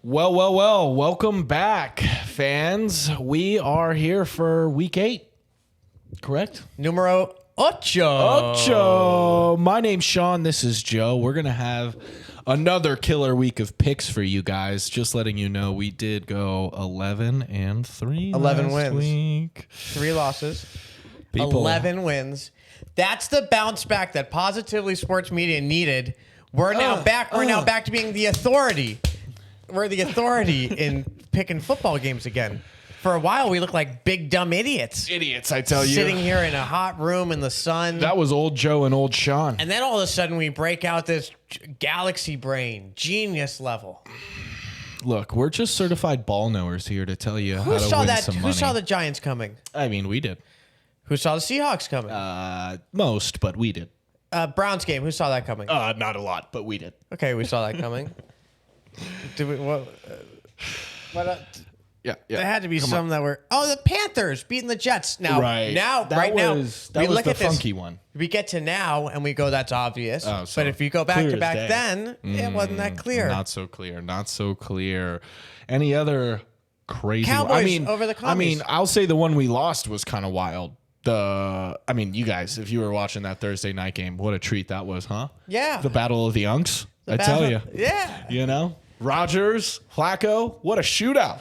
Well. Welcome back, fans. We are here for week 8. Correct? Numero ocho. Ocho. My name's Sean. This is Joe. We're going to have another killer week of picks for you guys. Just letting you know, we did go 11-3 11 last wins. week. 3 losses. People- 11 wins. That's the bounce back that Positively Sports Media needed. We're now back. We're now back to being the authority. We're the authority in picking football games again. For a while, we looked like big, dumb idiots. Idiots, I tell you. Sitting here in a hot room in the sun. That was old Joe and old Sean. And then all of a sudden, we break out this galaxy brain, genius level. Look, we're just certified ball knowers here to tell you how to win some money. Who saw the Giants coming? I mean, we did. Who saw the Seahawks coming? Most, but we did. Browns game. Who saw that coming? Not a lot, but we did. Okay, we saw that coming. Did we? What? Yeah. There had to be some that were. Oh, the Panthers beating the Jets. Now, Right. now, That right now, was we look the at this. funky one. We get to now and we go, that's obvious. Oh, so but if you go back clear to as back day. then, it wasn't that clear. Not so clear. Not so clear. Any other crazy Cowboys over the Commies. I'll say the one we lost was kind of wild. You guys, if you were watching that Thursday night game, what a treat that was, huh? Yeah. The Battle of the Unks. I tell you. Yeah. You know? Rodgers, Flacco, what a shootout.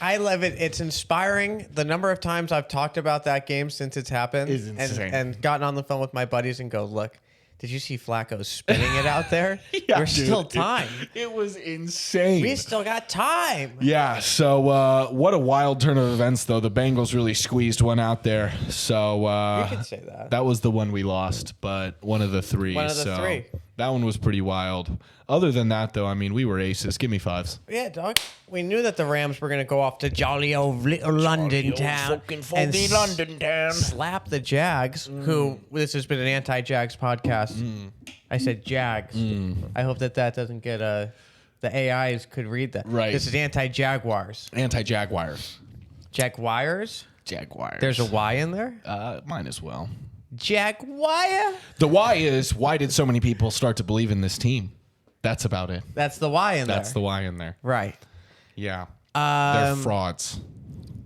I love it. It's inspiring. The number of times I've talked about that game since it's happened Is insane. and gotten on the phone with my buddies and go, look, did you see Flacco spinning it out there? Yeah, There's dude, still time. It was insane. We still got time. Yeah, so what a wild turn of events, though. The Bengals really squeezed one out there. So You could say that. that was the one we lost, but one of the three. One of the three. That one was pretty wild. Other than that, though, I mean, we were aces. Give me 5s. Yeah, dog. We knew that the Rams were going to go off to jolly old little London town and London town. slap the Jags, who this has been an anti-Jags podcast. I said Jags. I hope that doesn't get the AIs could read that. Right. This is anti-Jaguars. Anti-Jaguars. Jaguars? Jaguars. There's a Y in there? Mine as well. Jaguar? The why is, why did so many people start to believe in this team? That's about it. That's the Y in there. That's the why in there. Right. Yeah. They're frauds.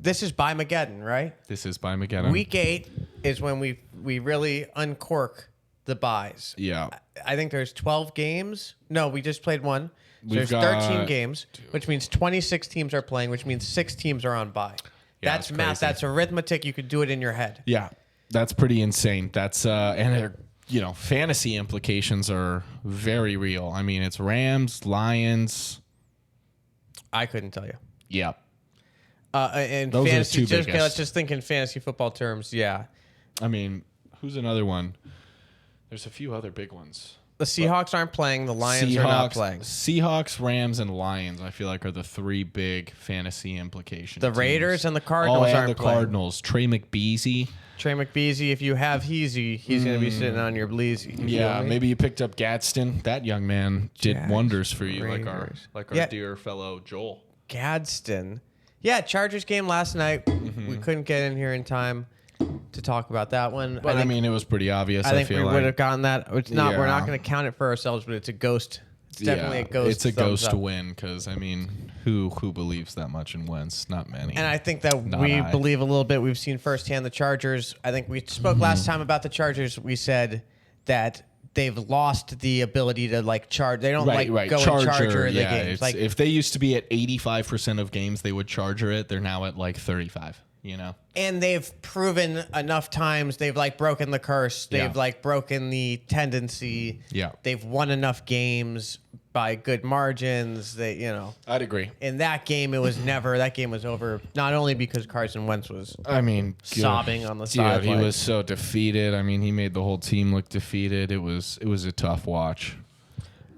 This is by Mageddon, right? This is by Mageddon. Week 8 is when we really uncork the buys. Yeah. I think there's 12 games. No, we just played one. So We've there's 13 got- games, which means 26 teams are playing, which means 6 teams are on bye. Yeah, That's that's math. crazy. That's arithmetic. You could do it in your head. Yeah, that's pretty insane. That's fantasy implications are very real. I mean, it's Rams, Lions. I couldn't tell you. Yeah, And Those are the fantasy, two just, biggest. let's just think in fantasy football terms. Yeah. I mean, who's another one? There's a few other big ones. The Seahawks aren't playing. The Lions are not playing. Seahawks, Rams, and Lions. I feel like are the 3 big fantasy implications. The Raiders and the Cardinals and aren't the playing. Cardinals. Trey McBeasy. Trey McBeasy, if you have Heezy, he's going to be sitting on your bleezy. You Yeah, feel me? maybe you picked up Gadsden. That young man did Jags, wonders for you, Raiders. like our Yeah. dear fellow Joel. Gadsden. Yeah, Chargers game last night. We couldn't get in here in time to talk about that one. But I mean, it was pretty obvious. I think we feel would like. have gotten that. It's not. We're not Yeah. going to count it for ourselves, but it's a ghost. It's definitely a ghost. It's a thumbs ghost up. win because I mean, who believes that much in Wentz? Not many. And I think that Not we I. believe a little bit. We've seen firsthand the Chargers. I think we spoke last time about the Chargers. We said that they've lost the ability to charge. They don't go and charger the games. It's, if they used to be at 85% of games, they would charger it. They're now at like 35. You know. And they've proven enough times they've broken the curse. They've broken the tendency. Yeah. They've won enough games by good margins. I'd agree. In that game, that game was over not only because Carson Wentz was I mean, sobbing on the dude, sideline. he was so defeated. I mean, he made the whole team look defeated. It was a tough watch.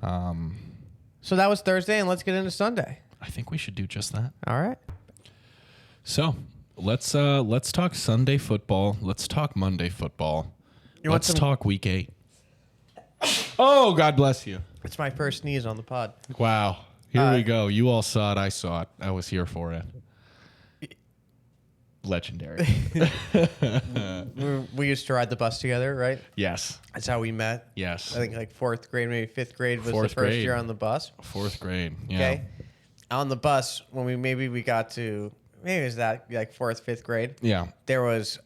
So that was Thursday, and let's get into Sunday. I think we should do just that. All right. So let's talk Sunday football. Let's talk Monday football. Let's talk week 8. Oh, God bless you. It's my first sneeze on the pod. Wow. Here we go. You all saw it. I saw it. I was here for it. Legendary. We used to ride the bus together, right? Yes. That's how we met. Yes. I think 4th grade, maybe 5th grade was the Fourth first grade. year on the bus. 4th grade. Yeah. Okay. on the bus when we got to maybe it was that like 4th, 5th grade. Yeah. There was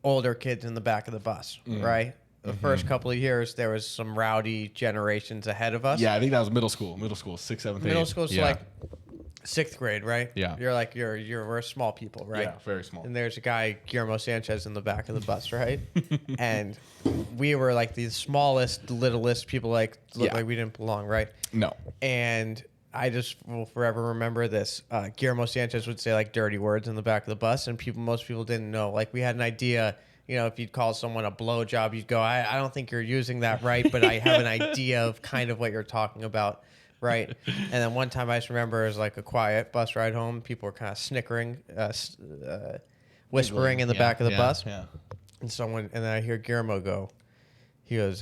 older kids in the back of the bus, right? The first couple of years, there was some rowdy generations ahead of us. Yeah, I think that was middle school. Middle school, 6th, 7th, 8th. Middle school's yeah. like 6th grade, right? Yeah. We're small people, right? Yeah, very small. And there's a guy, Guillermo Sanchez, in the back of the bus, right? And we were like the smallest, littlest people, like looked like we didn't belong, right? No. And I just will forever remember this. Guillermo Sanchez would say like dirty words in the back of the bus, and most people didn't know. Like we had an idea. You know, if you'd call someone a blowjob, you'd go, I don't think you're using that right, but I have an idea of kind of what you're talking about, right? And then one time I just remember it was like a quiet bus ride home. People were kind of snickering, whispering in the back of the bus. Yeah. And then I hear Guillermo go, he goes,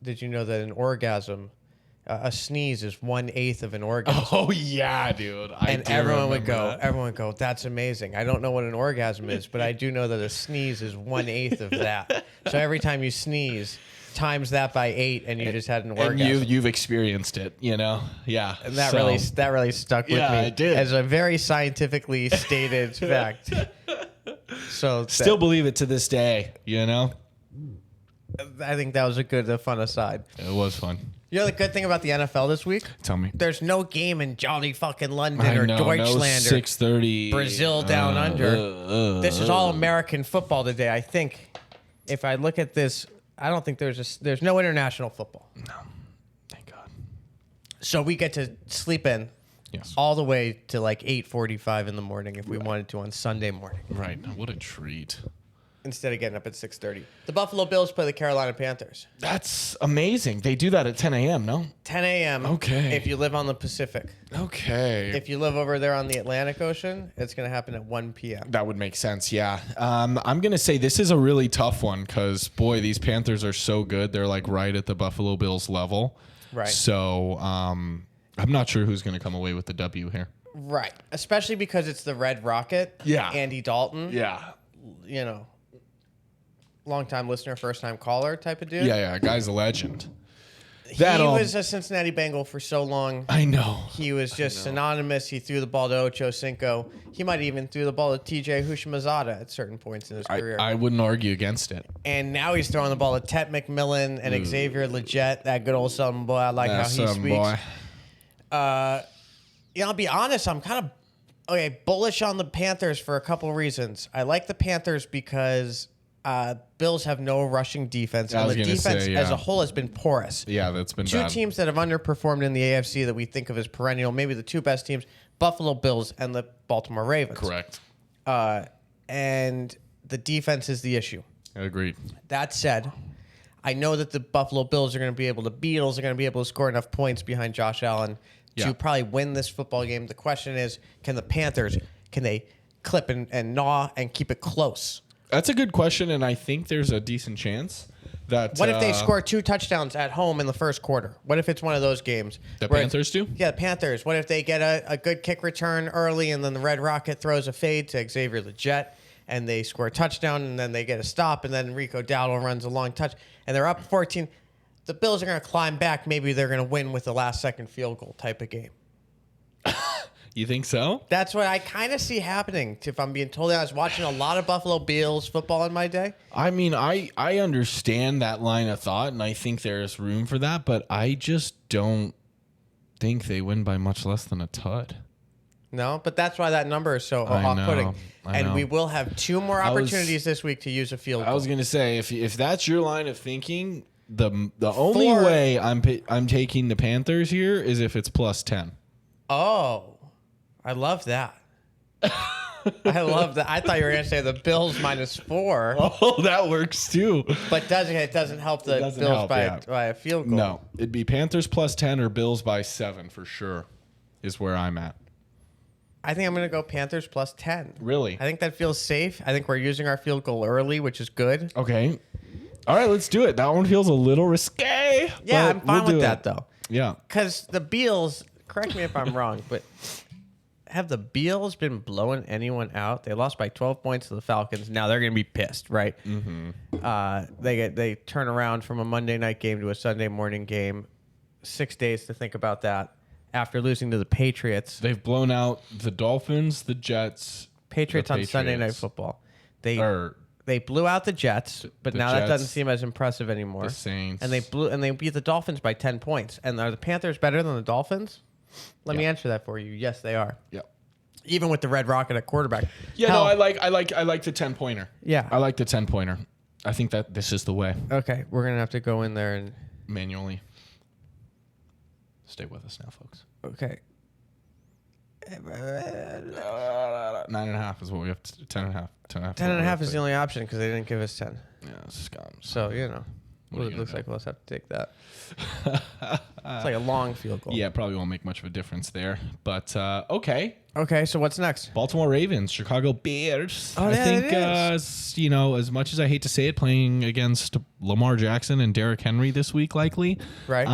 did you know that an orgasm, a sneeze is 1/8 of an orgasm? Oh yeah, dude. Everyone would go, that's amazing. I don't know what an orgasm is, but I do know that a sneeze is 1/8 of that. So every time you sneeze, times that by 8, and you just had an orgasm. And you've experienced it, you know? Yeah. And that really stuck with me. Yeah, it did. As a very scientifically stated fact. So Still believe it to this day, you know? I think that was a good, fun aside. It was fun. You know the good thing about the NFL this week? Tell me. There's no game in jolly fucking London or No Deutschland or 6:30 Brazil down under. This is all American football today. I think if I look at this, I don't think there's no international football. No. Thank God. So we get to sleep in all the way to like 8:45 in the morning if we wanted to on Sunday morning. Right. What a treat. Instead of getting up at 6:30. The Buffalo Bills play the Carolina Panthers. That's amazing. They do that at 10 a.m., no? 10 a.m. Okay. If you live on the Pacific. Okay. If you live over there on the Atlantic Ocean, it's going to happen at 1 p.m. That would make sense, yeah. I'm going to say this is a really tough one because, boy, these Panthers are so good. They're like right at the Buffalo Bills level. Right. So I'm not sure who's going to come away with the W here. Right. Especially because it's the Red Rocket. Yeah. Andy Dalton. Yeah. You know, long-time listener, first-time caller type of dude. Yeah, guy's a legend. He was a Cincinnati Bengal for so long. I know. He was just synonymous. He threw the ball to Ocho Cinco. He might even threw the ball to TJ Hushimazada at certain points in his career. I wouldn't argue against it. And now he's throwing the ball to Tet McMillan and Xavier Legette, that good old Southern boy. I like how he speaks. Boy. I'll be honest. I'm kind of bullish on the Panthers for a couple reasons. I like the Panthers because Bills have no rushing defense, and the defense as a whole has been porous. Yeah, that's been two bad. teams that have underperformed in the AFC that we think of as perennial, maybe the two best teams, Buffalo Bills and the Baltimore Ravens. Correct. And the defense is the issue. Agreed. That said, I know that the Buffalo Bills are going to be able to Beatles are going to be able to score enough points behind Josh Allen to probably win this football game. The question is, can the Panthers, can they clip and gnaw and keep it close? That's a good question, and I think there's a decent chance that... What if they score 2 touchdowns at home in the first quarter? What if it's one of those games? The Panthers do? Yeah, the Panthers. What if they get a good kick return early, and then the Red Rocket throws a fade to Xavier Legette, and they score a touchdown, and then they get a stop, and then Rico Dowdle runs a long touch, and they're up 14. The Bills are going to climb back. Maybe they're going to win with the last-second field goal type of game. You think so? That's what I kind of see happening. If I'm being totally honest, watching a lot of Buffalo Bills football in my day. I mean, I understand that line of thought, and I think there's room for that, but I just don't think they win by much less than a tud. No, but that's why that number is so off-putting. And we will have 2 more opportunities this week to use a field goal. I was going to say, if that's your line of thinking, the only way I'm taking the Panthers here is if it's plus 10. Oh. I love that. I love that. I thought you were going to say the Bills -4. Oh, that works too. But it doesn't help the Bills by a field goal. No, it'd be Panthers plus 10 or Bills by 7 for sure is where I'm at. I think I'm going to go Panthers plus 10. Really? I think that feels safe. I think we're using our field goal early, which is good. Okay. All right, let's do it. That one feels a little risque. Yeah, I'm fine with that, though. Yeah. Because the Bills, correct me if I'm wrong, but... Have the Bills been blowing anyone out? They lost by 12 points to the Falcons. Now they're going to be pissed, right? Mm-hmm. They turn around from a Monday night game to a Sunday morning game. 6 days to think about that. after losing to the Patriots. They've blown out the Dolphins, the Jets, Patriots the on Sunday Night Patriots. Football. Or They blew out the Jets, but the now that Jets, doesn't seem as impressive anymore. the Saints. And they beat the Dolphins by 10 points. And are the Panthers better than the Dolphins? Let me answer that for you. Yes, they are. Yep. Even with the Red Rocket at quarterback. Yeah, Hell, no, I like the 10-pointer. Yeah. I like the 10-pointer. I think that this is the way. Okay, we're gonna have to go in there and Manually. Stay with us now, folks. okay. 9.5 is what we have to 10.5. 10.5. 10.5 is the only option because they didn't give us 10. Yeah, scum. So What are it you looks gonna like we'll just have to take that. It's like a long field goal. Yeah, probably won't make much of a difference there. But okay. Okay, so what's next? Baltimore Ravens, Chicago Bears. Oh, I yeah, think, it as much as I hate to say it, playing against Lamar Jackson and Derrick Henry this week, likely. Right.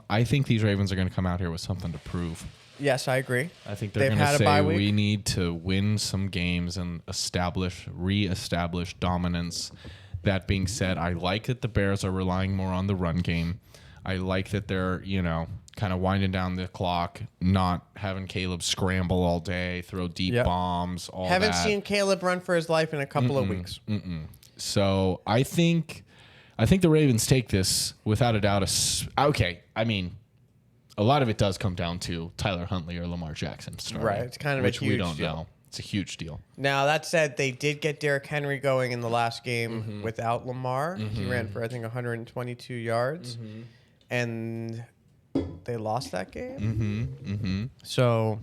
I think these Ravens are going to come out here with something to prove. Yes, I agree. I think they're They've going to had a bye say week. we need to win some games and reestablish dominance. That being said, I like that the Bears are relying more on the run game. I like that they're, kind of winding down the clock, not having Caleb scramble all day, throw deep bombs, all Haven't that. seen Caleb run for his life in a couple of weeks. So I think the Ravens take this without a doubt. Okay, I mean, a lot of it does come down to Tyler Huntley or Lamar Jackson starting, Right, it's kind of a which we huge don't deal. know. It's a huge deal. Now, that said, they did get Derrick Henry going in the last game without Lamar. He ran for, I think, 122 yards. And they lost that game. So,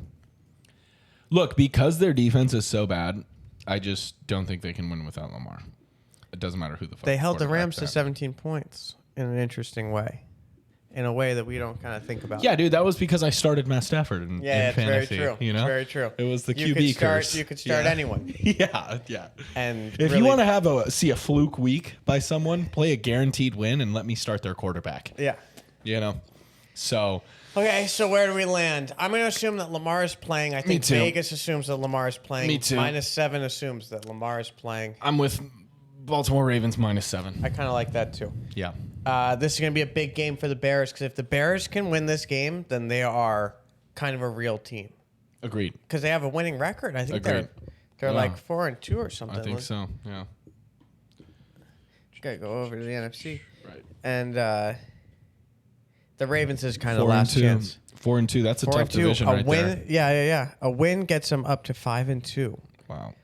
Look, because their defense is so bad, I just don't think they can win without Lamar. It doesn't matter who the fuck they held the Rams to quarterback's at. 17 points in an interesting way. In a way that we don't kind of think about. Yeah, dude, that was because I started Matt Stafford in Yeah, it's very fantasy. true. You know, It's very true. It was the You QB could start, curse. You could start anyone. Yeah. And If really, you want to see a fluke week by someone, play a guaranteed win and let me start their quarterback. Yeah. So Okay, so where do we land? I'm going to assume that Lamar is playing. I think too. Vegas assumes that Lamar is playing. Me too. -7 assumes that Lamar is playing. I'm with Baltimore Ravens -7. I kind of like that too. Yeah. This is going to be a big game for the Bears because if the Bears can win this game, then they are kind of a real team Agreed. because they have a winning record. I think Agreed. they're Yeah. like 4-2 or something. I think so. Yeah. Got to go over to the NFC. Right. And the Ravens is kind of 4-2. last chance. 4-2. That's a tough 4-2. division A right win, there. yeah. A win gets them up to 5-2. Wow.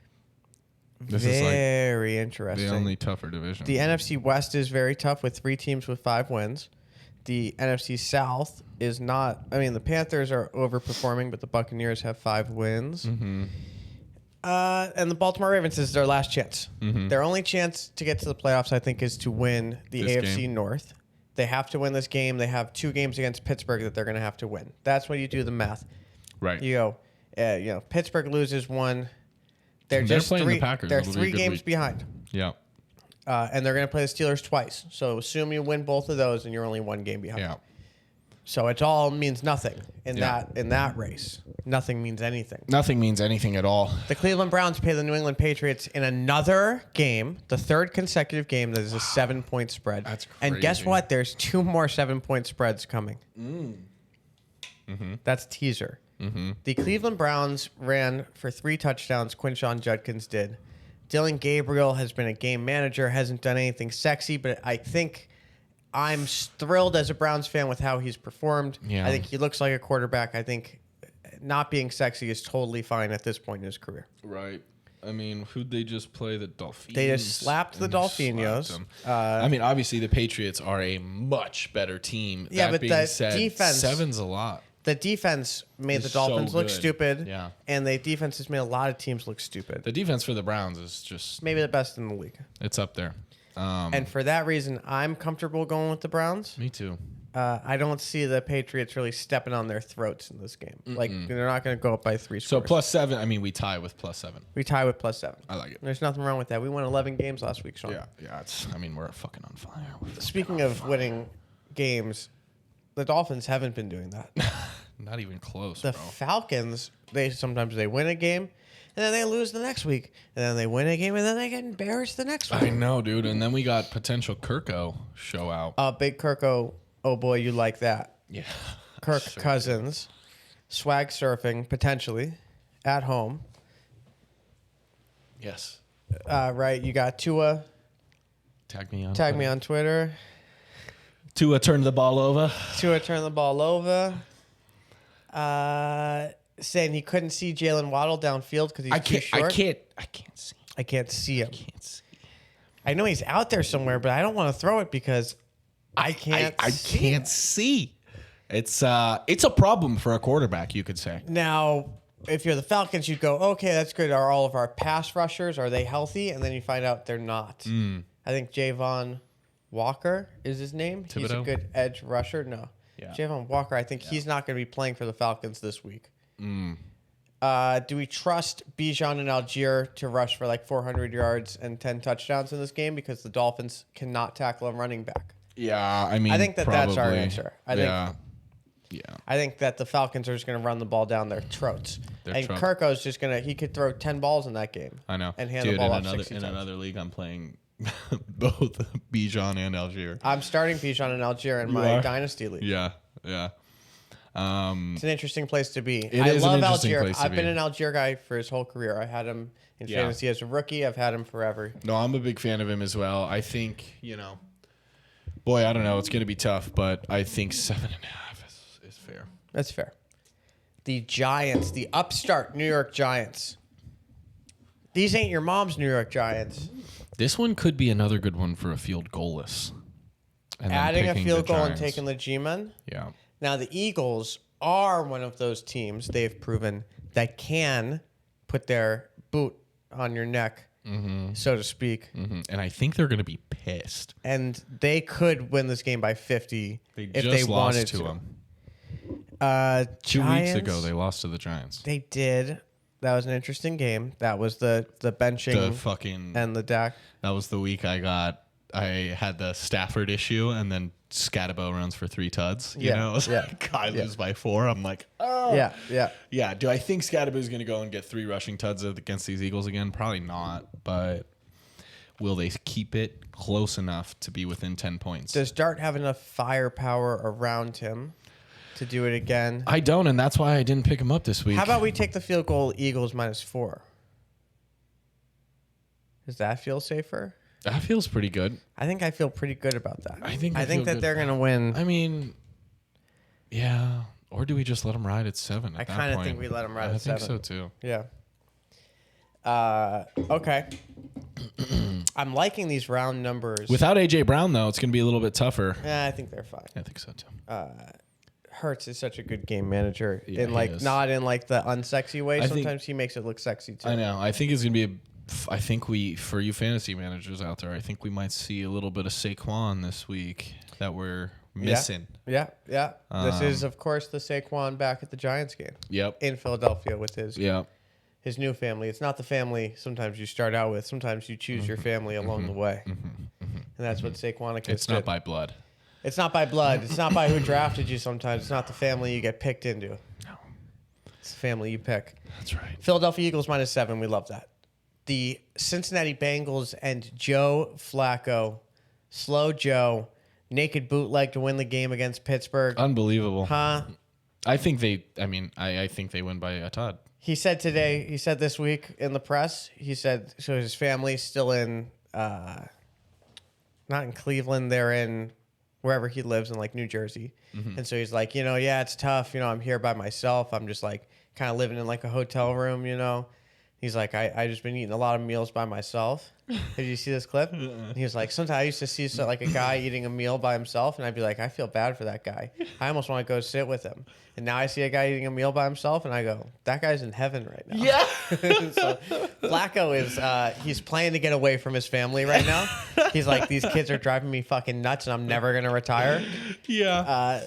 This is like Very interesting. the only tougher division. The NFC West is very tough with 3 teams with 5 wins. The NFC South is not. I mean, the Panthers are overperforming, but the Buccaneers have 5 wins. And the Baltimore Ravens is their last chance. Their only chance to get to the playoffs, I think, is to win the This AFC game. North. They have to win this game. They have 2 games against Pittsburgh that they're going to have to win. That's when you do the math. Right. You go, Pittsburgh loses 1. They're They're just playing the 3. Packers. They're It'll be a 3 good games week. behind. Yeah. And they're going to play the Steelers twice. So assume you win both of those, and you're only 1 game behind. Yeah. So it all means nothing in Yeah. that race. Nothing means anything. Nothing means anything at all. The Cleveland Browns play the New England Patriots in another game, the 3rd consecutive game that is a 7-point spread. That's And guess crazy. what? There's 2 more 7-point spreads coming. That's teaser. The Cleveland Browns ran for 3 touchdowns. Quinshon Judkins did. Dylan Gabriel has been a game manager, hasn't done anything sexy, but I think I'm thrilled as a Browns fan with how he's performed. Yeah. I think he looks like a quarterback. I think not being sexy is totally fine at this point in his career. Right. I mean, who'd they just play? The Dolphins. They just slapped the And Dolphinos. slapped them. I mean, obviously, the Patriots are a much better team. Yeah, That but being the said, defense- 7's a lot. The defense made the It's so Dolphins look good. stupid. Yeah. And the defense has made a lot of teams look stupid. The defense for the Browns is just, Maybe the best in the league. it's up there. And for that reason, I'm comfortable going with the Browns. Me too. I don't see the Patriots really stepping on their throats in this game. Like, they're not going to go up by 3 So scores. +7, I mean, we tie with +7. We tie with +7. I like it. There's nothing wrong with that. We won 11 games last week, Sean. Yeah, I mean, we're fucking on fire. Speaking of winning games, the Dolphins haven't been doing that. Not even close, The bro. Falcons, sometimes they win a game, and then they lose the next week, and then they win a game, and then they get embarrassed the next I week. know, dude. And then we got potential Kirko show out. Big Kirko, oh boy, you like that. Yeah. Kirk Sure. Cousins. swag surfing potentially at home. Yes. Right, you got Tua. Tag me on. Tag me on Twitter. Tua turned the ball over. Tua turned the ball over. Saying he couldn't see Jalen Waddle downfield because he's too short. I can't see. I can't see him. Can't see. I know he's out there somewhere, but I don't want to throw it because I can't. I can't see. It's a problem for a quarterback, you could say. Now, if you're the Falcons, you'd go, okay, that's good. Are all of our pass rushers, are they healthy? And then you find out they're not. I think Javon Walker is his name. Thibodeau? He's a good edge rusher. No. Yeah. Javon Walker, I think he's not going to be playing for the Falcons this week. Do we trust Bijan and Algier to rush for like 400 yards and 10 touchdowns in this game because the Dolphins cannot tackle a running back? Yeah, I mean, I think that's our probably. answer. I think that the Falcons are just going to run the ball down their throats. Kirko's just going to, he could throw 10 balls in that game. I know. And hand the ball off 60 in times. another league, I'm playing both Bijan and Algier. I'm starting Bijan and Algier in my dynasty league. Yeah. It's an interesting place to be. I love Algier. I've been an Algier guy for his whole career. I had him in fantasy as a rookie. I've had him forever. No, I'm a big fan of him as well. I think, boy, I don't know. It's going to be tough, but I think 7.5 is fair. That's fair. The Giants, the upstart New York Giants. These ain't your mom's New York Giants. This one could be another good one for a field goalless. And adding a field goal and taking the G-men. Yeah. Now, the Eagles are one of those teams, they've proven, that can put their boot on your neck, so to speak. And I think they're going to be pissed. And they could win this game by 50 if they lost wanted to to. them. 2 weeks ago, they lost to the Giants. They did. That was an interesting game. That was the benching and the Dak. That was the week I had the Stafford issue, and then Scatabo runs for 3 tuds. You know, it was like, I lose by 4. I'm like, oh. Yeah. Do I think Scatabo's going to go and get 3 rushing tuds against these Eagles again? Probably not, but will they keep it close enough to be within 10 points? Does Dart have enough firepower around him to do it again? I don't, and that's why I didn't pick him up this week. How about we take the field goal Eagles -4? Does that feel safer? That feels pretty good. I think I feel pretty good about that. I think that they're going to win. I mean, yeah. Or do we just let them ride at 7 at that point? I kind of think we let them ride at 7. I think so, too. Yeah. Okay. I'm liking these round numbers. Without A.J. Brown, though, it's going to be a little bit tougher. Yeah, I think they're fine. I think so, too. Hurts is such a good game manager. Yeah, not in like the unsexy way. Sometimes he makes it look sexy, too. I know. I think it's going to be for you fantasy managers out there, I think we might see a little bit of Saquon this week that we're missing. Yeah. This is, of course, the Saquon back at the Giants game. Yep. In Philadelphia with his his new family. It's not the family sometimes you start out with. Sometimes you choose your family along the way. And that's what Saquon did. It's not by blood. It's not by blood. It's not by who drafted you sometimes. It's not the family you get picked into. No. It's the family you pick. That's right. Philadelphia Eagles -7. We love that. The Cincinnati Bengals and Joe Flacco, slow Joe, naked bootleg to win the game against Pittsburgh. Unbelievable. Huh? I think they win by a Todd. He said this week in the press, so his family's still in, not in Cleveland, they're in wherever he lives in like New Jersey. And so he's like, it's tough. I'm here by myself. I'm just like kind of living in like a hotel room, He's like, I just been eating a lot of meals by myself. Did you see this clip? And he was like, sometimes I used to see like a guy eating a meal by himself, and I'd be like, I feel bad for that guy. I almost want to go sit with him. And now I see a guy eating a meal by himself, and I go, that guy's in heaven right now. Yeah. So Flacco is, he's playing to get away from his family right now. He's like, these kids are driving me fucking nuts, and I'm never going to retire. Yeah.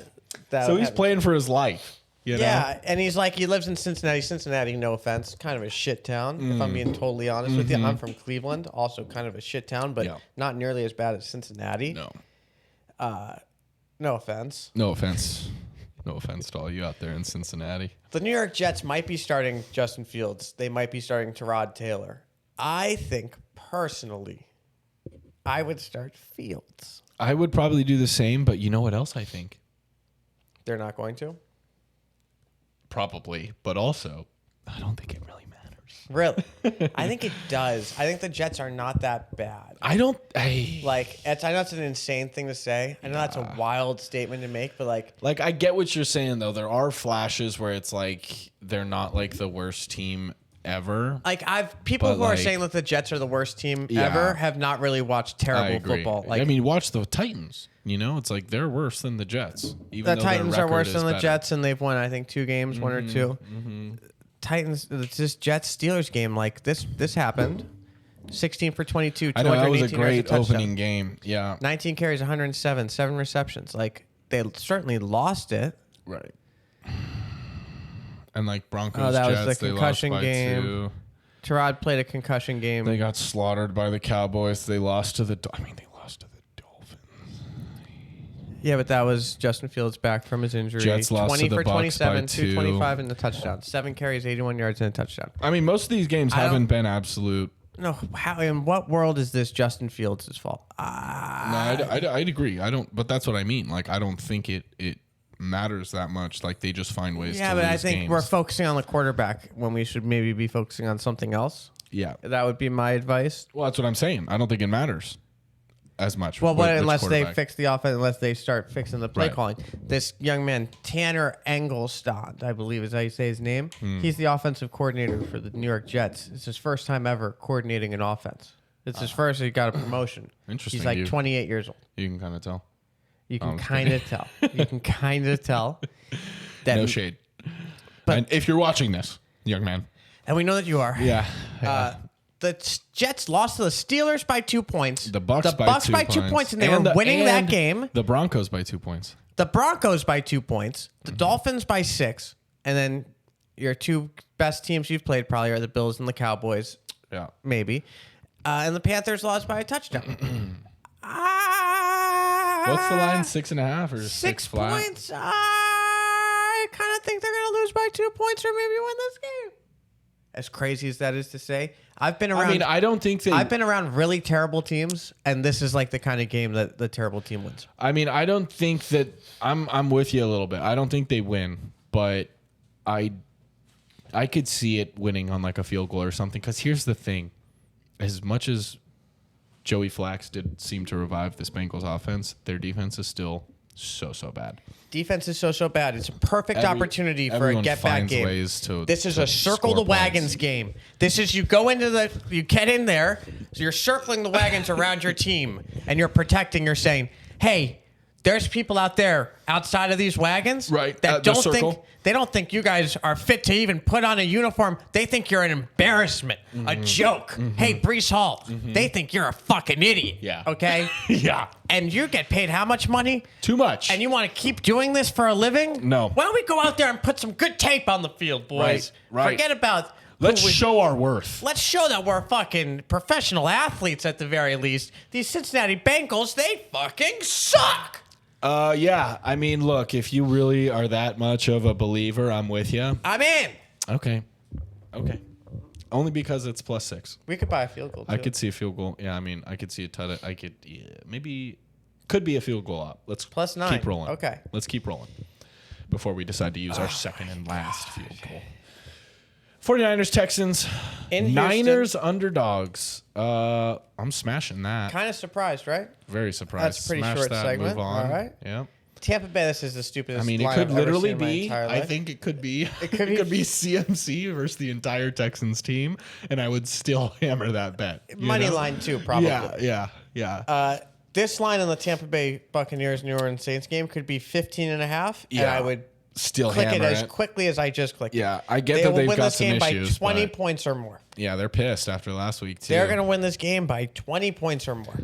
So he's playing for his life. Yeah, and he's like, he lives in Cincinnati. Cincinnati, no offense, kind of a shit town, if I'm being totally honest with you. I'm from Cleveland, also kind of a shit town, but not nearly as bad as Cincinnati. No. No offense. No offense. No offense to all you out there in Cincinnati. The New York Jets might be starting Justin Fields. They might be starting Tyrod Taylor. I think, personally, I would start Fields. I would probably do the same, but you know what else I think? They're not going to? probably, but also I don't think it really matters. Really? I think it does. I think the Jets are not that bad. I know it's an insane thing to say. I know that's a wild statement to make, but like I get what you're saying though. There are flashes where it's like they're not like the worst team ever. Like people who are saying that the Jets are the worst team ever have not really watched terrible football. Like, I mean, watch the Titans. You know, it's like they're worse than the Jets. Even the Titans are worse than the Jets, and they've won, I think, 2 games, 1 or 2. Titans, it's this Jets Steelers game. Like this happened. 16 for 22. I know that was a great opening game. Yeah, 19 carries, 107, 7 receptions. Like they certainly lost it. Right. And like Broncos, that Jets, was the concussion they lost by game. 2. Tyrod played a concussion game. They got slaughtered by the Cowboys. They lost to the. They lost to the Dolphins. Yeah, but that was Justin Fields back from his injury. Jets lost 20 to the for Bucs 27, by 2. 225 in the touchdown. 7 carries, 81 yards, and a touchdown. I mean, most of these games haven't been absolute. No, how? In what world is this Justin Fields' fault? No, I'd agree. I don't, but that's what I mean. Like, I don't think it matters that much. Like, they just find ways. Yeah, to but lose I think games. we're focusing on the quarterback when we should maybe be focusing on something else. Yeah, That would be my advice. well, that's what I'm saying. I don't think it matters as much. Well, which unless they quarterback. fix the offense, unless they start fixing the play Right. calling. This young man, Tanner Engelstad, I believe is how you say his name. He's the offensive coordinator for the New York Jets. It's his first time ever coordinating an offense. It's his first. He got a promotion. Interesting, He's like dude. 28 years old. You can kind of tell. You can kind of tell. You can kind of tell. That No shade. But- And if you're watching this, young man. And we know that you are. Yeah. The Jets lost to the Steelers by 2 points. The Bucs by 2 points, and they were winning that game. The Broncos by 2 points. The Broncos by 2 points. The Dolphins by 6. And then your 2 best teams you've played probably are the Bills and the Cowboys, Yeah. maybe. And the Panthers lost by a touchdown. What's the line? 6.5 or 6 flat? points. I kind of think they're going to lose by 2 points or maybe win this game. As crazy as that is to say, I've been around. I mean, I don't think I've been around really terrible teams, and this is like the kind of game that the terrible team wins. I mean, I don't think that I'm with you a little bit. I don't think they win, but I could see it winning on like a field goal or something. Because here's the thing: as much as Joey Flax did seem to revive this Bengals offense, their defense is still so bad. Defense is so bad. It's a perfect opportunity for a everyone get back finds game. ways to- This is to a circle the score wagons points. game. This is you get in there, so you're circling the wagons around your team, and you're protecting. You're saying, hey, there's people out there outside of these wagons Right, that the don't think circle. they don't think you guys are fit to even put on a uniform. They think you're an embarrassment, a joke. Hey, Brees Hall, they think you're a fucking idiot. Yeah. Okay. Yeah. And you get paid how much money? Too much. And you want to keep doing this for a living? No. Why don't we go out there and put some good tape on the field, boys? Right. Forget about. Let's show our worth. Let's show that we're fucking professional athletes at the very least. These Cincinnati Bengals, they fucking suck. Yeah. I mean, look, if you really are that much of a believer, I'm with you. I'm in. Okay. Only because it's +6. We could buy a field goal, too. I could see a field goal. Yeah, I mean, I could see a touchdown. I could maybe could be a field goal up. Let's +9. keep rolling. Okay. Let's keep rolling before we decide to use our second and last field goal. 49ers, Texans, In Houston. Niners underdogs. I'm smashing that. Kind of surprised, right? Very surprised. That's a pretty Smash short that, segment. Move on. All right. Yeah. Tampa Bay, this is the stupidest I mean, it line could I've ever literally seen in my be. entire I life. think it could be. It could be- CMC versus the entire Texans team, and I would still hammer that bet. you Money know? line, too, probably. Yeah. This line on the Tampa Bay Buccaneers New Orleans Saints game could be 15.5, and Yeah. I would Still click it hammer as it. quickly as I just clicked it. Yeah, I get They that will they've win got this some game issues. by 20 but points or more. yeah, they're pissed after last week too. They're going to win this game by 20 points or more.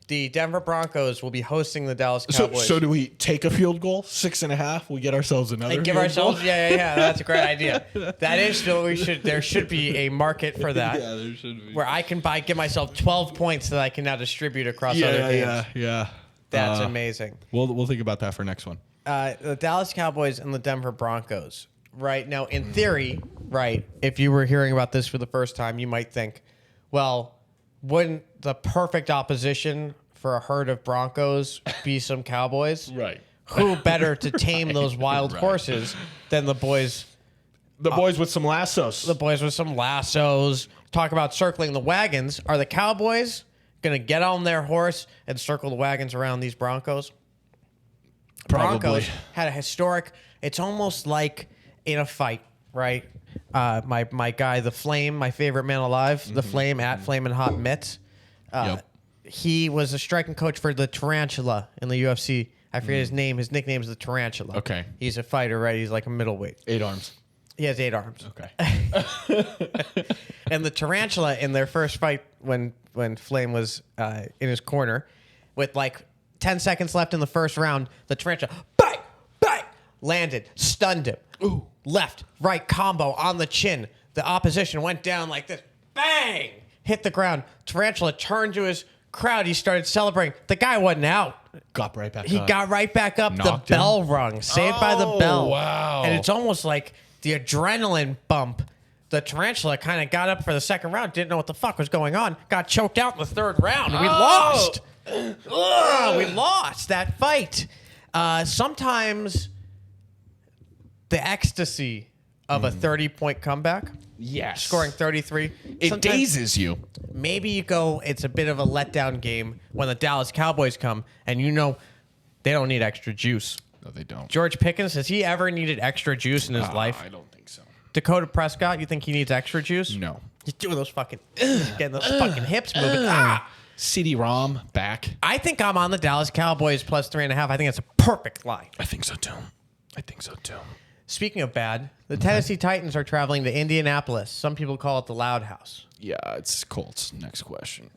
The Denver Broncos will be hosting the Dallas Cowboys. So do we take a field goal? 6.5. We get ourselves another. and give field ourselves, goal? yeah. That's a great idea. That is still we should. There should be a market for that. Yeah, there should be. Where I can give myself 12 points that I can now distribute across other games. Yeah. That's amazing. We'll think about that for next one. The Dallas Cowboys and the Denver Broncos. Right now, in theory, if you were hearing about this for the first time, you might think, well, wouldn't the perfect opposition for a herd of Broncos be some Cowboys? Right. who better to tame those wild horses than the boys? The boys with some lassos. The boys with some lassos. Talk about circling the wagons. Are the Cowboys going to get on their horse and circle the wagons around these Broncos? Probably. Broncos had a historic. It's almost like in a fight, right? My guy, the Flame, my favorite man alive, the Flame at Flame and Hot Mitts. Yep. He was a striking coach for the Tarantula in the UFC. I forget his name. His nickname is the Tarantula. Okay. He's a fighter, right? He's like a middleweight. 8 arms. He has 8 arms. Okay. And the Tarantula in their first fight, when Flame was in his corner, with like 10 seconds left in the first round, the Tarantula, bang, bang, landed, stunned him. Ooh. Left, right combo on the chin. The opposition went down like this, bang, hit the ground. Tarantula turned to his crowd. He started celebrating. The guy wasn't out. Got right back up. He got right back up. Knocked the him. bell rung. Saved by the bell. Wow. And it's almost like the adrenaline bump. The Tarantula kind of got up for the second round, didn't know what the fuck was going on, got choked out in the third round. We lost. We lost that fight. Sometimes the ecstasy of a 30-point comeback, Yes. scoring 33, It sometimes dazes you. maybe you go, it's a bit of a letdown game when the Dallas Cowboys come, and you know they don't need extra juice. No, they don't. George Pickens, has he ever needed extra juice in his life? I don't think so. Dakota Prescott, you think he needs extra juice? No. He's doing those fucking, getting those fucking hips moving. CD-ROM back. I think I'm on the Dallas Cowboys plus 3.5. I think that's a perfect line. I think so too. I think so too. Speaking of bad, the Tennessee Titans are traveling to Indianapolis. Some people call it the Loud House. Yeah, it's Colts. Next question.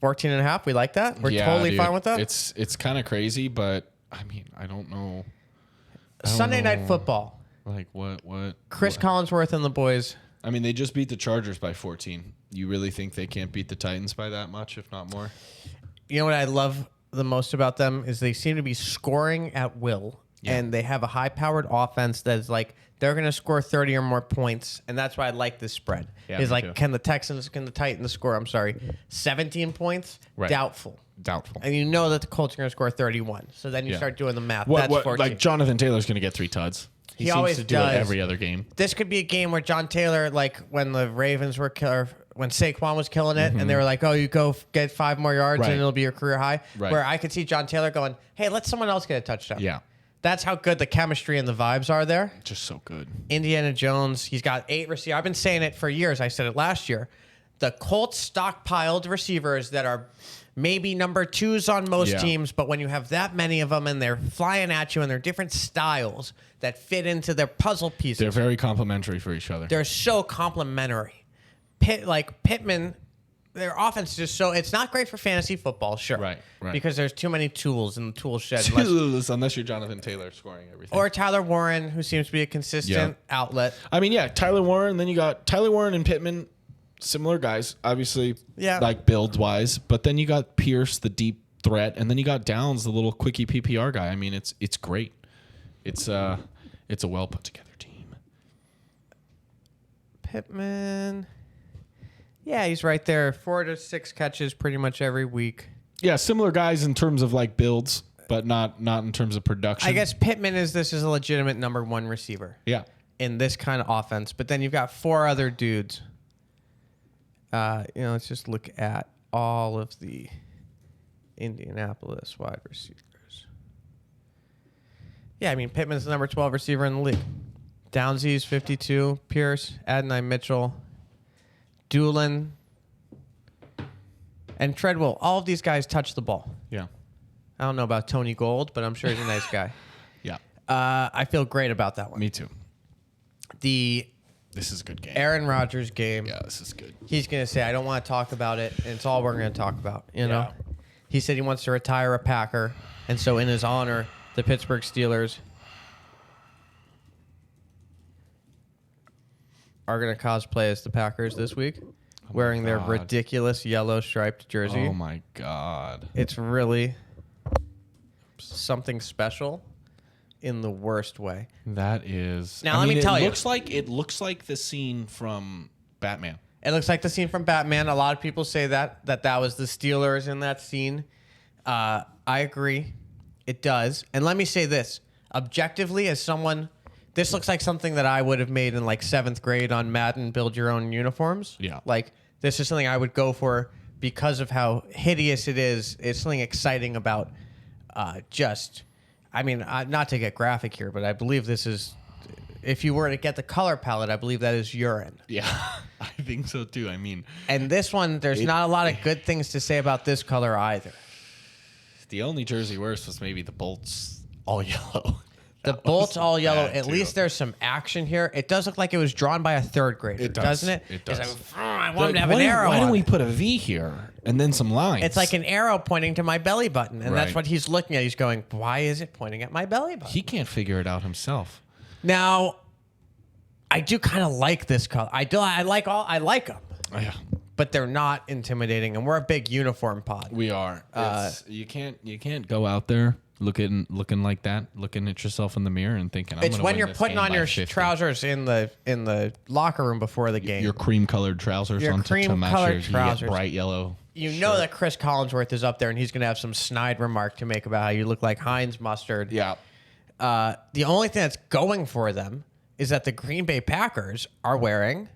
14.5. We like that. We're Yeah, totally dude. fine with that. It's kind of crazy, but I mean, I don't know. Sunday Night Football. Like what? Chris what? Collinsworth and the boys. I mean, they just beat the Chargers by 14. You really think they can't beat the Titans by that much, if not more? You know what I love the most about them is they seem to be scoring at will. Yeah. And they have a high-powered offense that is like they're going to score 30 or more points, and that's why I like this spread. Yeah, is me like too. can the Titans score? 17 points? Right. Doubtful. Doubtful. And you know that the Colts are going to score 31. So then you Yeah. start doing the math. What, That's 14. like Jonathan Taylor's going to get 3 tuds. He seems always to do does. it every other game. This could be a game where John Taylor, like when the Ravens were when Saquon was killing it, and they were like, "Oh, you go get 5 more yards, Right. and it'll be your career high." Right. Where I could see John Taylor going, "Hey, let someone else get a touchdown." Yeah. That's how good the chemistry and the vibes are there. Just so good. Indiana Jones, he's got 8 receivers. I've been saying it for years. I said it last year. The Colts stockpiled receivers that are maybe number 2s on most Yeah. teams, but when you have that many of them and they're flying at you and they're different styles that fit into their puzzle pieces, They're very complimentary for each other. they're so complementary. Pittman, their offense is just so, it's not great for fantasy football, sure. Right. Because there's too many tools in the tool shed. Unless you're Jonathan Taylor scoring everything. Or Tyler Warren, who seems to be a consistent outlet. I mean, yeah, Tyler Warren. Then you got Tyler Warren and Pittman, similar guys, obviously. Yeah. Like build wise, but then you got Pierce, the deep threat, and then you got Downs, the little quickie PPR guy. I mean, it's great. It's a well put together team. Pittman. Yeah, he's right there. 4 to 6 catches pretty much every week. Yeah, similar guys in terms of like builds, but not in terms of production. I guess Pittman is a legitimate number 1 receiver. Yeah. In this kind of offense. But then you've got 4 other dudes. Let's just look at all of the Indianapolis wide receivers. Yeah, I mean, Pittman's the number 12 receiver in the league. Downsy's 52. Pierce, Adonai Mitchell, Doolin, and Treadwell. All of these guys touch the ball. Yeah. I don't know about Tony Gold, but I'm sure he's a nice guy. Yeah. I feel great about that one. Me too. This is a good game. Aaron Rodgers game. Yeah, this is good. He's going to say, I don't want to talk about it, and it's all we're going to talk about, you know? Yeah. He said he wants to retire a Packer, and so in his honor, the Pittsburgh Steelers are going to cosplay as the Packers this week, wearing their God. ridiculous yellow striped jersey. Oh my God. It's really something special in the worst way. That is. Now, let me tell you. It looks like the scene from Batman. It looks like the scene from Batman. A lot of people say that was the Steelers in that scene. I agree. It does. And let me say this. Objectively, as someone, this looks like something that I would have made in like 7th grade on Madden Build Your Own Uniforms. Yeah. Like, this is something I would go for because of how hideous it is. It's something exciting about not to get graphic here, but I believe this is, if you were to get the color palette, I believe that is urine. Yeah, I think so too. I mean, and this one, there's not a lot of good things to say about this color either. The only jersey worse was maybe the Bolts all yellow. The Bolts all yellow. At too. least there's some action here. It does look like it was drawn by a 3rd grader, doesn't it? It does. It's like, I want him to have an arrow. Why don't on we it. put a V here and then some lines? It's like an arrow pointing to my belly button, and that's Right. what he's looking at. He's going, "Why is it pointing at my belly button?" He can't figure it out himself. Now, I do kind of like this color. I like them, Yeah, but they're not intimidating, and we're a big uniform pod. we are. You can't go out there looking like that, looking at yourself in the mirror and thinking. It's when you're putting on your trousers in the locker room before the game. Your cream colored trousers Your on to match cream-colored your trousers. bright yellow. You know that Chris Collinsworth is up there, and he's going to have some snide remark to make about how you look like Heinz mustard. Yeah. The only thing that's going for them is that the Green Bay Packers are wearing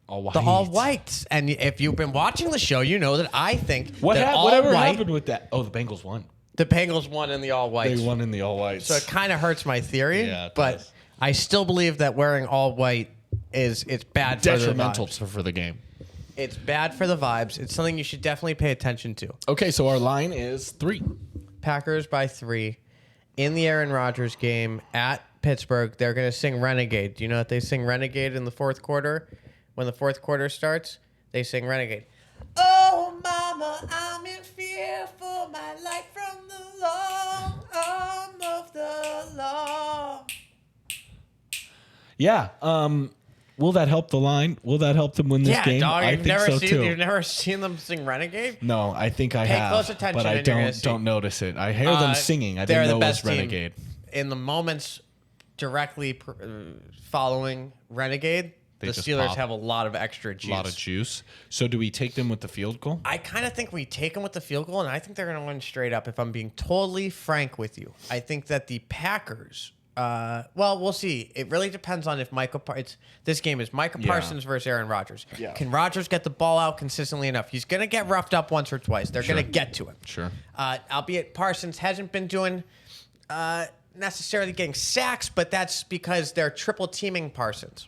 All white. the all whites. And if you've been watching the show, you know that I think that Whatever all white, happened with that? Oh, the Bengals won. the Bengals won in the all whites. They won in the all whites. So it kind of hurts my theory, Yeah, it but does. I still believe that wearing all white it's bad for the detrimental vibes. for the game. It's bad for the vibes. It's something you should definitely pay attention to. Okay, so our line is 3. Packers by 3 in the Aaron Rodgers game at Pittsburgh. They're going to sing Renegade. Do you know that they sing Renegade in the 4th quarter? When the 4th quarter starts, they sing Renegade. Oh, mama, I'm in fear for my life from the long arm of the law. Yeah. Will that help the line? Will that help them win this game? Dog, I think so too. You've never seen them sing Renegade? No, I think I Pay have. close attention but I and you're gonna see. don't notice it. I hear them singing. I They're didn't know the it was best team. Renegade. In the moments directly following Renegade, the just Steelers pop. have a lot of extra juice. A lot of juice. So do we take them with the field goal? I kind of think we take them with the field goal, and I think they're going to win straight up, if I'm being totally frank with you. I think that the Packers, well, we'll see. It really depends on if this game is Micah Yeah. Parsons versus Aaron Rodgers. Yeah. Can Rodgers get the ball out consistently enough? He's going to get roughed up once or twice. They're going to get to him. Sure. Albeit Parsons hasn't been doing necessarily getting sacks, but that's because they're triple teaming Parsons.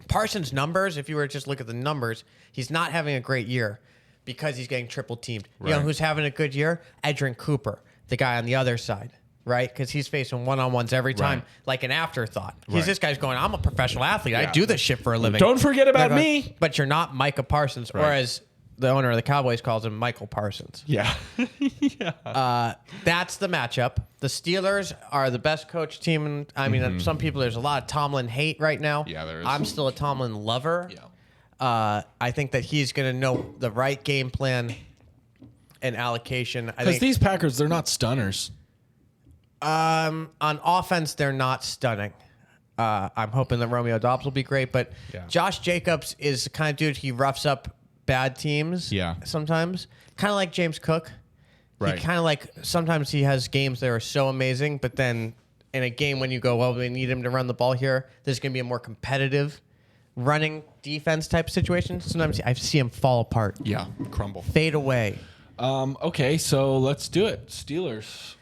Parsons' numbers, if you were to just look at the numbers, he's not having a great year because he's getting triple teamed. You know Right. who's having a good year? Edrin Cooper, the guy on the other side, right? Because he's facing one-on-ones every time, Right. like an afterthought. Right. This guy's going, I'm a professional athlete. I Yeah. do this shit for a living. Don't forget about They're going, me. But you're not Micah Parsons, or Right. as the owner of the Cowboys calls him, Michael Parsons. Yeah. That's the matchup. The Steelers are the best coach team. Some people, there's a lot of Tomlin hate right now. Yeah, there is. I'm still a Tomlin lover. Yeah. I think that he's going to know the right game plan and allocation. I Because think these Packers, they're not stunners. on offense, they're not stunning. I'm hoping that Romeo Dobbs will be great, but Yeah. Josh Jacobs is the kind of dude, he roughs up bad teams Yeah. sometimes. Kind of like James Cook. Right. He kind of like, sometimes he has games that are so amazing, but then in a game when you go, well, we need him to run the ball here, there's going to be a more competitive running defense type situation. Sometimes I see him fall apart, Yeah. Crumble. fade away. Okay, so let's do it. Steelers.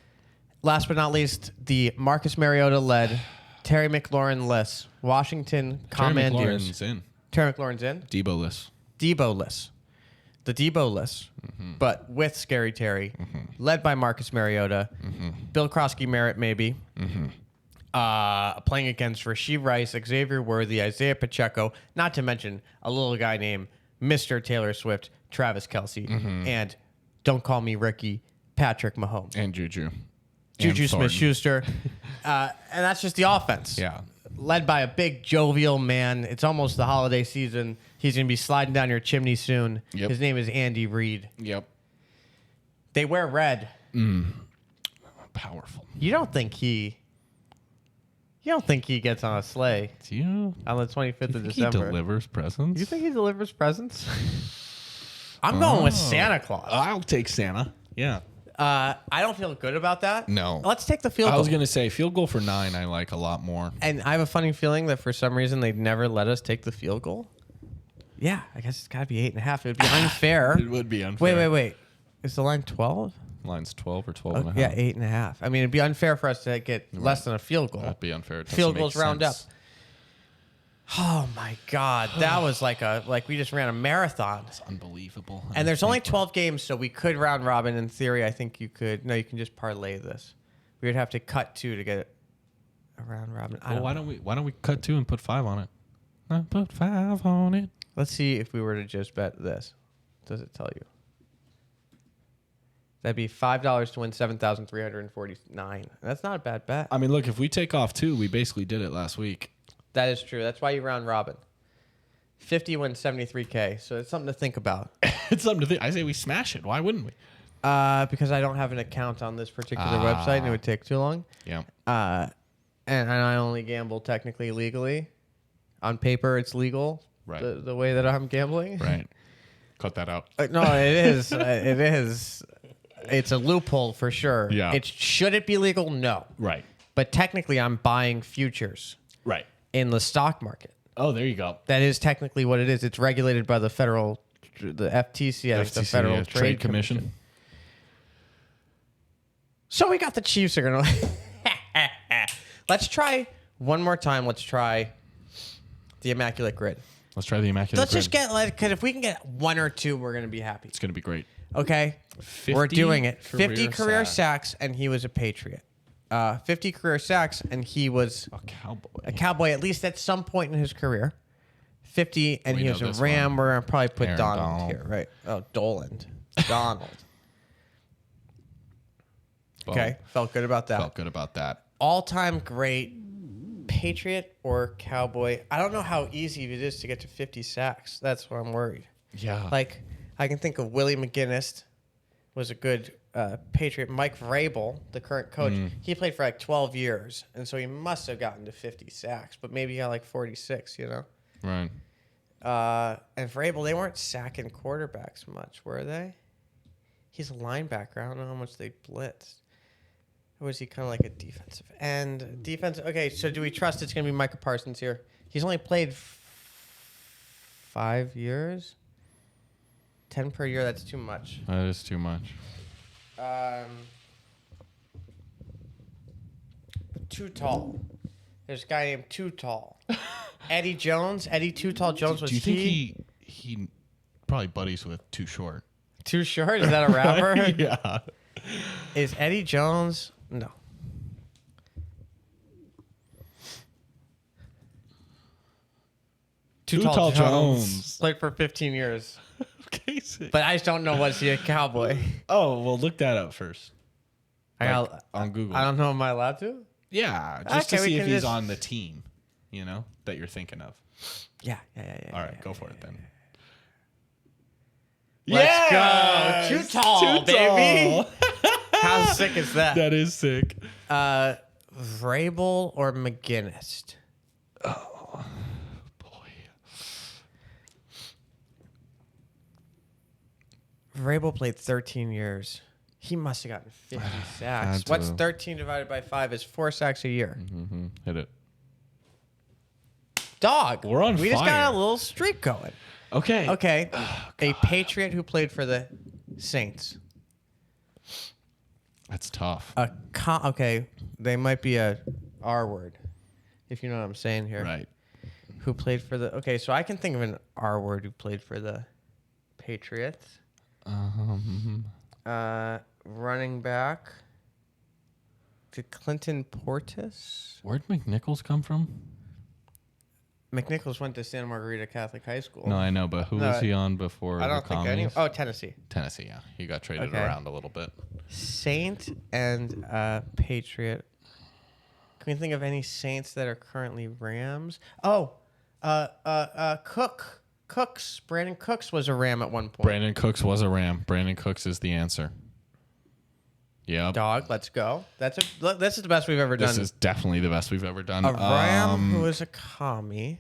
Last but not least, the Marcus Mariota-led, Terry McLaurin-less Washington Commanders. McLaurin's in. Terry McLaurin's in. Debo-less. Debo-less. The Debo-less, but with Scary Terry, led by Marcus Mariota, Bill Krosky-Merritt maybe, playing against Rashee Rice, Xavier Worthy, Isaiah Pacheco, not to mention a little guy named Mr. Taylor Swift, Travis Kelce, and don't call me Ricky, Patrick Mahomes. And Juju. Juju And Thornton. Smith-Schuster. And that's just the offense. Yeah. Led by a big jovial man. It's almost the holiday season. He's going to be sliding down your chimney soon. Yep. His name is Andy Reid. Yep. They wear red. Powerful. You don't think he gets on a sleigh Do you on the 25th of think he December? delivers presents? You think he delivers presents? I'm going with Santa Claus. I'll take Santa. Yeah. I don't feel good about that. No. Let's take the field goal. I was going to say field goal for 9 I like a lot more. And I have a funny feeling that for some reason they'd never let us take the field goal. Yeah, I guess it's got to be 8.5. It would be unfair. It would be unfair. Wait. Is the line 12? Line's 12 or 12 and a half. Yeah, 8.5. I mean, it'd be unfair for us to get less than a field goal. That'd be unfair. Field goals round up. Oh my God, that was like we just ran a marathon. It's unbelievable. And there's only 12 games, so we could round robin. In theory, I think you could. No, you can just parlay this. We would have to cut 2 to get a round robin. Well, why don't we cut 2 and put 5 on it? Put 5 on it. Let's see if we were to just bet this. Does it tell you? That'd be $5 to win 7,349. That's not a bad bet. I mean, look, if we take off 2, we basically did it last week. That is true. That's why you round robin. 50 wins 73K. So it's something to think about. It's something to think. I say we smash it. Why wouldn't we? Because I don't have an account on this particular website and it would take too long. Yeah. And I only gamble technically legally. On paper, it's legal. Right. The way that I'm gambling. Right. Cut that out. No, it is. It is. It's a loophole for sure. Yeah. Should it be legal? No. Right. But technically, I'm buying futures Right. in the stock market. Oh, there you go. That is technically what it is. It's regulated by the FTC, I think, the Federal Trade Commission. So we got the Chiefs are going to... Let's try one more time. Let's try the Immaculate Grid. Let's try the Immaculate Let's Grid. just get, because if we can get 1 or 2, we're going to be happy. It's going to be great. Okay? 50 we're doing it. 50 career career sacks, and he was a Patriot. 50 career sacks, and he was a Cowboy, at least at some point in his career. 50, and We he know was a this Ram. one. We're going to probably put Aaron Donald Donald. here, right? Oh, Doland. Donald. Okay, felt good about that. Felt good about that. All-time great Patriot or Cowboy. I don't know how easy it is to get to 50 sacks. That's what I'm worried. Yeah. Like, I can think of Willie McGinnis was a good Patriot. Mike Vrabel, the current coach, he played for like 12 years, and so he must have gotten to 50 sacks, but maybe he got like 46, you know? Right. And Vrabel, they weren't sacking quarterbacks much, were they? He's a linebacker. I don't know how much they blitzed. Or was he kind of like a defensive end? Okay, so do we trust it's going to be Micah Parsons here? He's only played 5 years? 10 per year, that's too much. That is too much. Too tall. There's a guy named Too Tall. Eddie Jones. Eddie Too Tall Jones was Do you think he probably buddies with Too Short? Too Short? Is that a rapper? Yeah. Is Eddie Jones? No. Too Tall Jones. Played for 15 years. Okay. Sick. But I just don't know, was he a Cowboy? Oh, well, look that up first. Like, On Google. I don't know. Am I allowed to? Yeah, just Okay, to we see if can he's just- on the team, you know, that you're thinking of. Yeah. All right, go for it then. Let's Yes! go. Too tall, baby. How sick is that? That is sick. Vrabel or McGinnis? Oh, boy. Vrabel played 13 years. He must have gotten 50 sacks. Had to. What's 13 divided by 5 is 4 sacks a year. Mm-hmm. Hit it. Dog. We're on We just got fire. a little streak going. Okay. Okay. A Patriot who played for the Saints. That's tough. Okay. They might be a R word, if you know what I'm saying here. Right. Who played for the... Okay, so I can think of an R word who played for the Patriots. Running back. Did Clinton Portis? Where'd McNichols come from? McNichols went to Santa Margarita Catholic High School. No, I know, but who was he on before I the don't think any. commies? Oh, Tennessee. Tennessee, yeah. He got traded Okay. around a little bit. Saint and Patriot. Can we think of any Saints that are currently Rams? Oh, Cooks. Brandon Cooks was a Ram at one point. Brandon Cooks was a Ram. Brandon Cooks is the answer. Yep. Dog, let's go. This is the best we've ever done. This is definitely the best we've ever done. A Ram who was a commie.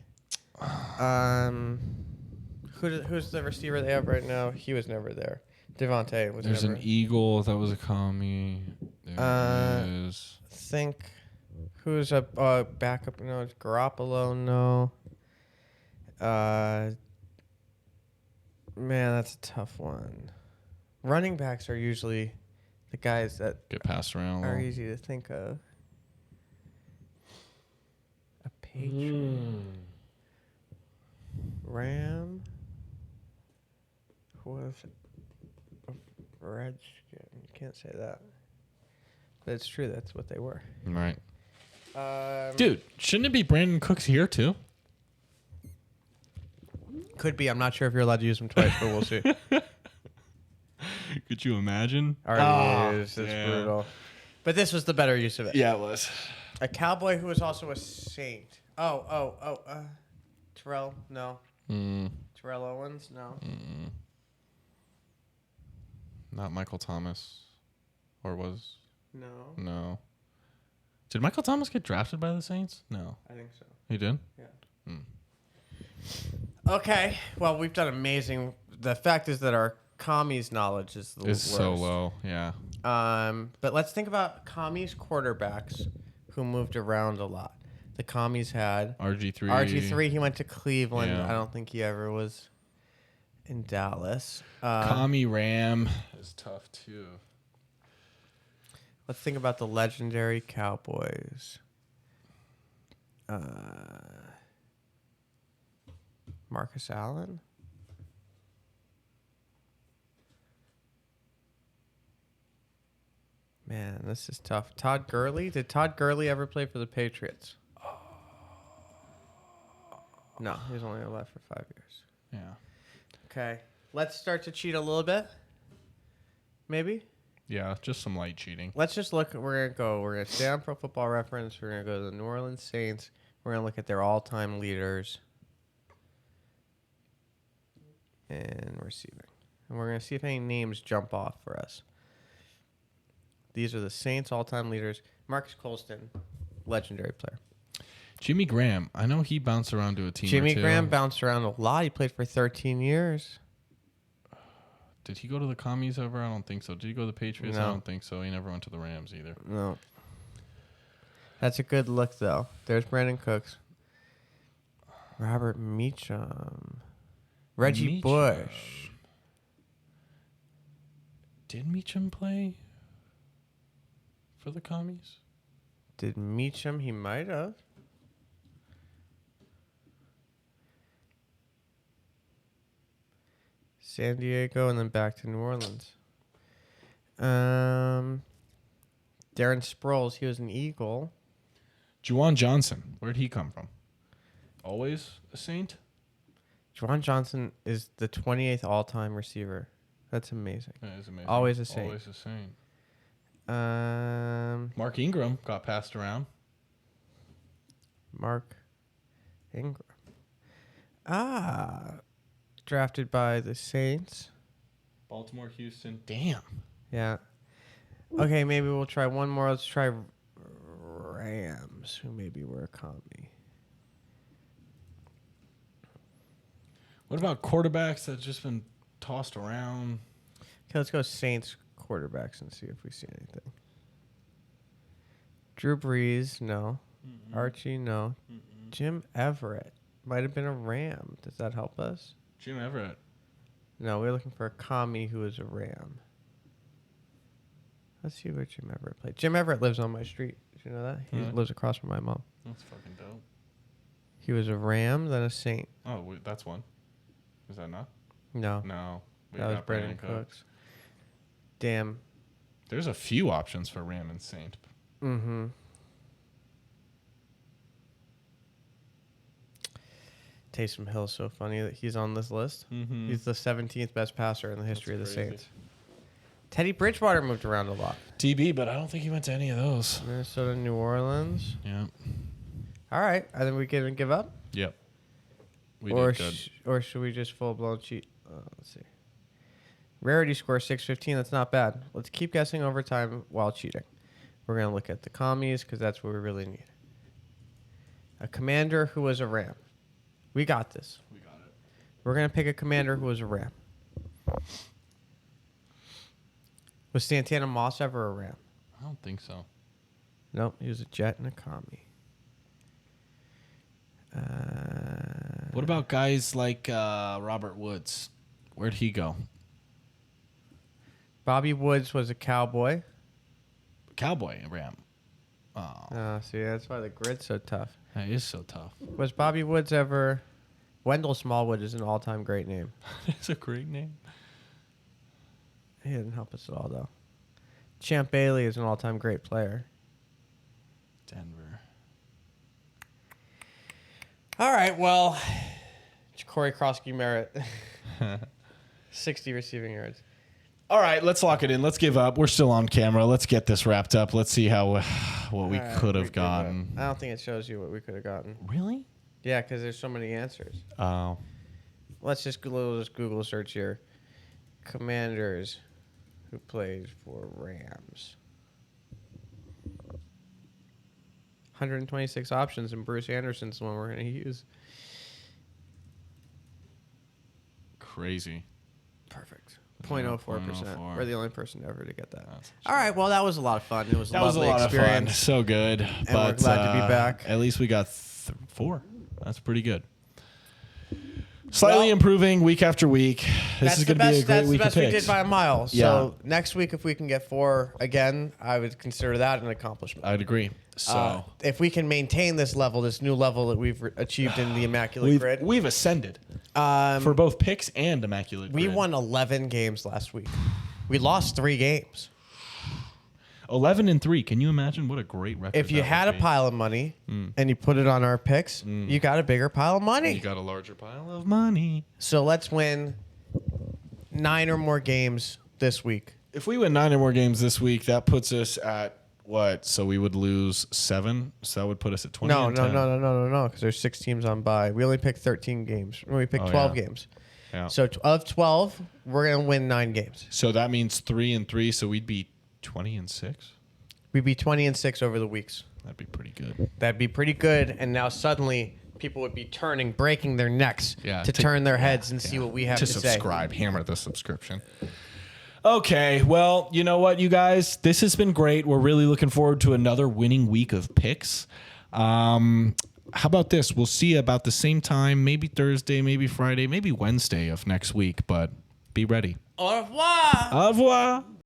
Who's the receiver they have right now? He was never there. Devontae was There's never. an Eagle that was a commie. There is. Think who's a backup? No, it's Garoppolo. No. Man, that's a tough one. Running backs are usually the guys that Get passed around. a are little. easy to think of. A Patriot. Ram. Who was a Redskin? Can't say that. But it's true. That's what they were. Right. Dude, shouldn't it be Brandon Cooks here too? Could be. I'm not sure if you're allowed to use them twice, but we'll see. Could you imagine? Already used. It's brutal. But this was the better use of it. Yeah, it was. A cowboy who was also a saint. Terrell? No. Terrell Owens? No. Not Michael Thomas. Or was? No. No. Did Michael Thomas get drafted by the Saints? No. I think so. He did? Yeah. Okay. Well, we've done amazing. The fact is that our commies knowledge is the It's worst. so low, yeah. But let's think about commies quarterbacks who moved around a lot. The commies had RG3. RG3. He went to Cleveland. Yeah. I don't think he ever was in Dallas. Commie Ram is tough too. Let's think about the legendary Cowboys. Marcus Allen. Man, this is tough. Todd Gurley. Did Todd Gurley ever play for the Patriots? No, he was only alive for 5 years. Yeah. Okay, let's start to cheat a little bit. Maybe. Yeah, just some light cheating. Let's just look. We're gonna stay on Pro Football Reference. We're gonna go to the New Orleans Saints. We're gonna look at their all-time leaders and receiving, and we're gonna see if any names jump off for us. These are the Saints' all-time leaders. Marcus Colston, legendary player. Jimmy Graham. I know he bounced around to a team. Jimmy or two. Graham bounced around a lot. He played for 13 years. Did he go to the commies ever? I don't think so. Did he go to the Patriots? No. I don't think so. He never went to the Rams either. No. That's a good look, though. There's Brandon Cooks. Robert Meacham. Reggie Meacham. Bush. Did Meacham play for the commies? Did Meacham? He might have. San Diego and then back to New Orleans. Darren Sproles, he was an Eagle. Juwan Johnson. Where'd he come from? Always a Saint? Juwan Johnson is the 28th all-time receiver. That's amazing. That is amazing. Always a Saint. Always a Saint. Mark Mark Ingram got passed around. Ingram. Drafted by the Saints. Baltimore, Houston. Damn. Yeah. Okay, maybe we'll try one more. Let's try Rams, who maybe were a commie. What about quarterbacks that just been tossed around? Okay, let's go Saints quarterbacks and see if we see anything. Drew Brees, no. Archie, no. Jim Everett might have been a Ram. Does that help us? Jim Everett. No, we're looking for a commie who is a Ram. Let's see where Jim Everett played. Jim Everett lives on my street. Did you know that? He Really? lives across from my mom. That's fucking dope. He was a Ram, then a Saint. Oh, wait, that's one. Is that not? No, No. We that was got Brandon Cooks. Damn. There's a few options for Ram and Saint. Mm-hmm. Taysom Hill's so funny that he's on this list. Mm-hmm. He's the 17th best passer in the history That's of the crazy. Saints. Teddy Bridgewater moved around a lot. TB, but I don't think he went to any of those. Minnesota, New Orleans. Yeah. All right. I think we can give up. Yep. We or did good. Or should we just full-blown cheat? Let's see. Rarity score 615. That's not bad. Let's keep guessing over time while cheating. We're going to look at the commies because that's what we really need. A commander who was a Ram. We got this. We got it. We're going to pick a commander who was a Ram. Was Santana Moss ever a Ram? I don't think so. Nope, he was a Jet and a Commie. What about guys like Robert Woods? Where'd he go? Bobby Woods was a Cowboy. Cowboy Ram. Oh, See, that's why the grid's so tough. that is so tough. Was Bobby Woods ever... Wendell Smallwood is an all-time great name. It's a great name. He didn't help us at all, though. Champ Bailey is an all-time great player. Denver. All right, well, Corey Krosky Merritt, 60 receiving yards. All right, let's lock it in. Let's give up. We're still on camera. Let's get this wrapped up. Let's see how what we could have gotten. I don't think it shows you what we could have gotten. Really? Yeah, because there's so many answers. Oh. Let's just Google search here. Commanders who plays for Rams. 126 options, and Bruce Anderson's the one we're going to use. Crazy. Perfect. 0.04%. 0.04. We're the only person ever to get that. That's All right, well, that was a lot of fun. It was That a was a lovely lot experience. of fun. So good. And but we're glad to be back. At least we got 4. That's pretty good. Slightly Well, improving week after week. This is going to be a great That's the week of best we picks. did by a mile. Yeah. So next week, if we can get 4 again, I would consider that an accomplishment. I'd agree. So If we can maintain this level, this new level that we've achieved in the Immaculate Grid, we've ascended for both picks and Immaculate we Grid. won 11 games last week. We lost 3 games. 11-3. Can you imagine what a great record? If you that had would a be? pile of money and you put it on our picks, you got a bigger pile of money. You got a larger pile of money. So let's win 9 or more games this week. If we win 9 or more games this week, that puts us at what? So we would lose 7. So that would put us at 20. No, and no, 10. no, because there's 6 teams on bye. We only picked 13 games. We picked 12 yeah. games. Yeah. So of 12, we're going to win 9 games. So that means 3-3. So we'd be 20-6. We'd be 20-6 over the weeks. That'd be pretty good. That'd be pretty good. And now suddenly people would be breaking their necks Yeah, to turn their heads and see what we have to say. subscribe. Hammer the subscription. Okay, well, you know what, you guys? This has been great. We're really looking forward to another winning week of picks. How about this? We'll see you about the same time, maybe Thursday, maybe Friday, maybe Wednesday of next week, but be ready. Au revoir. Au revoir.